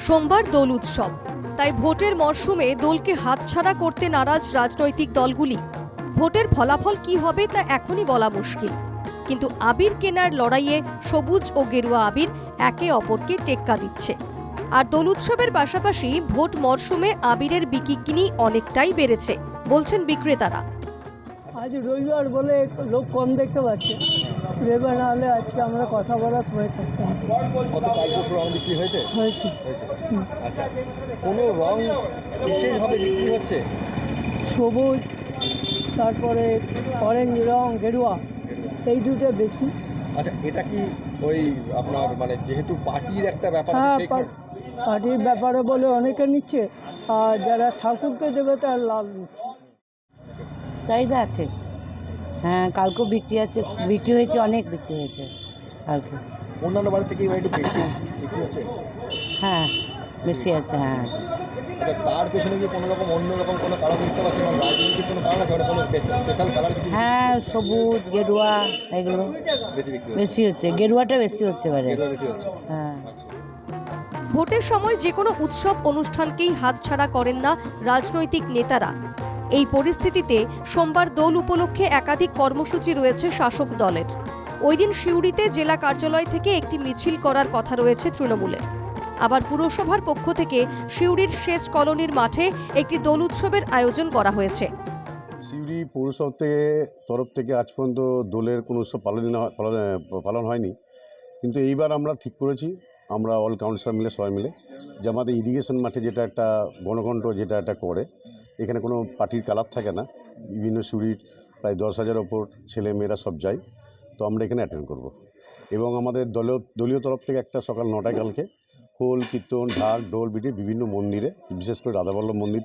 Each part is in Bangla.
সোমবার দোল উৎসব, তাই ভোটের মরশুমে দোলকে হাতছাড়া করতে নারাজ রাজনৈতিক দলগুলি। ভোটের ফলাফল কি হবে তা এখনই বলা মুশকিল, কিন্তু আবির কেনার লড়াইয়ে সবুজ ও গেরুয়া আবির একে অপরকে টেক্কা দিচ্ছে। আর দোল উৎসবের পাশাপাশি ভোট মরশুমে আবিরের বিক্রি অনেকটাই বেড়েছে বলছেন বিক্রেতারা। আজ রবিবার বলে লোক কম দেখতে পাচ্ছে, রবিবার না হলে আজকে আমরা কথা বলার সময় থাকতাম। কত কালপোষ রং বিক্রি হয়েছে? হয়েছে। আচ্ছা, কোনো রং বিশেষভাবে বিক্রি হচ্ছে? সবুজ, তারপরে অরেঞ্জ রং, গেরুয়া, এই দুটো বেশি। আচ্ছা, এটা কি ওই আপনার মানে যেহেতু পার্টির একটা ব্যাপার? হ্যাঁ, পার্টির ব্যাপারে বলে অনেকে নিচ্ছে, আর যারা ঠাকুরকে দেবে তার লাভ নিচ্ছে। চাহিদা আছে, হ্যাঁ, কালকেও বিক্রি হয়েছে, অনেক বিক্রি হয়েছে কালকে। অন্যান্য বাড়ি থেকে একটু বেশি বিক্রি হচ্ছে? হ্যাঁ, বেশি আছে। হ্যাঁ, তার পেছনে কি কোনো রকম অন্যরকম কোনো কারণ দেখতে পাচ্ছেন? রাজনীতির কোনো কারণ আছে? কোনো স্পেশাল কালার? হ্যাঁ, সবুজ গেরুয়া এগুলো বেশি বিক্রি বেশি হচ্ছে, গেরুয়াটা বেশি হচ্ছে এবারে। বেশি হচ্ছে। হ্যাঁ। ভোটের সময় যে কোনো উৎসব অনুষ্ঠানকেই হাতছাড়া করেন না রাজনৈতিক নেতারা। এই পরিস্থিতিতে সোমবার দোল উপলক্ষে একাধিক কর্মসূচি রয়েছে শাসক দলের। ওই দিন সিউড়িতে জেলা কার্যালয় থেকে একটি মিছিল করার কথা রয়েছে তৃণমূলের। আবার পুরসভার পক্ষ থেকে সিউড়ির সেচ কলোনির মাঠে একটি দোল উৎসবের আয়োজন করা হয়েছে। সিউড়ি পৌরসভা তরফ থেকে আজ পর্যন্ত দোলের কোনো উৎসব পালন হয়নি, কিন্তু এইবার আমরা ঠিক করেছি, আমরা অল কাউন্সিলর মিলে সবাই মিলে, যে আমাদের ইরিগেশন মাঠে যেটা একটা গণকণ্ঠ যেটা একটা করে, এখানে কোনো পার্টির কালার থাকে না, বিভিন্ন সিউড়ির প্রায় 10,000 ওপর ছেলে মেয়েরা সব যায়, তো আমরা এখানে অ্যাটেন্ড করব। এবং আমাদের দলীয় তরফ থেকে একটা সকাল 9টায় কালকে খোল, কীর্তন, ঢাক, ডোল, বিটি বিভিন্ন মন্দিরে, বিশেষ করে রাধাবল্লভ মন্দির,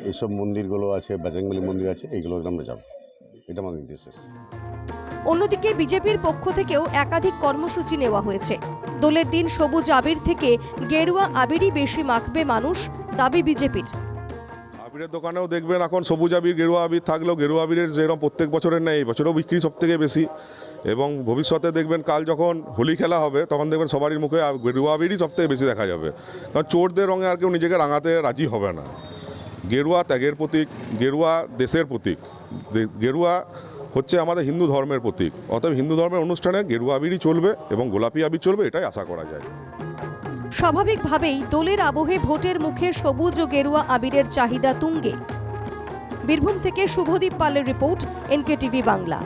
এইসব মন্দিরগুলো আছে, বজরংবলী মন্দির আছে, এইগুলো আমরা যাব, এটা আমাদের নির্দেশ। অন্যদিকে বিজেপির পক্ষ থেকেও একাধিক কর্মসূচি নেওয়া হয়েছে। দোলের দিন সবুজ আবির থেকে গেরুয়া আবিরই বেশি মাখবে মানুষ, দাবি বিজেপির। আবিরের দোকানেও দেখবেন এখন সবুজ আবির, গেরুয়া আবির থাকলেও গেরুয়া আবিরের যেরকম প্রত্যেক বছরের নেই, এই বছরও বিক্রি সব থেকে বেশি। এবং ভবিষ্যতে দেখবেন কাল যখন হোলি খেলা হবে তখন দেখবেন সবারই মুখে গেরুয়া আবিরই সব থেকে বেশি দেখা যাবে, কারণ চোরদের রঙে আর কেউ নিজেকে রাঙাতে রাজি হবে না। গেরুয়া ত্যাগের প্রতীক, গেরুয়া দেশের প্রতীক, গেরুয়া হচ্ছে আমাদের হিন্দু ধর্মের প্রতীক। অতএব হিন্দু ধর্মের অনুষ্ঠানে গেরুয়া আবিরই চলবে এবং গোলাপি আবির চলবে, এটাই আশা করা যায়। স্বাভাবিকভাবেই দোলের আবহে ভোটের মুখে সবুজ ও গেরুয়া আবিরের চাহিদা তুঙ্গে। বীরভূম থেকে শুভদীপ পালের রিপোর্ট, NKTV বাংলা।